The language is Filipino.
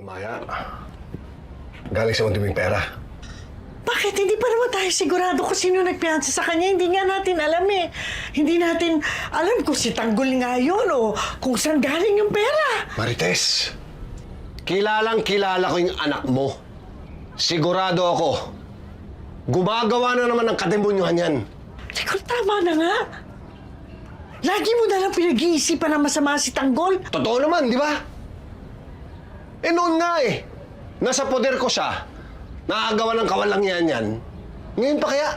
Maya, galing sa untiming pera. Bakit? Hindi pa naman tayo sigurado kung sino nagpiyansa sa kanya. Hindi nga natin alam eh. Hindi natin alam kung si Tanggol nga yun o kung saan galing yung pera. Marites, kilalang kilala ko yung anak mo. Sigurado ako, gumagawa na naman ng katimbunyohan yan. Ikaw, tama na nga. Lagi mo na lang pinag-iisipan na masama si Tanggol. Totoo naman, di ba? Eh noon nga eh, nasa poder ko siya, nakagawa ng kawalangian yan. Ngayon pa kaya,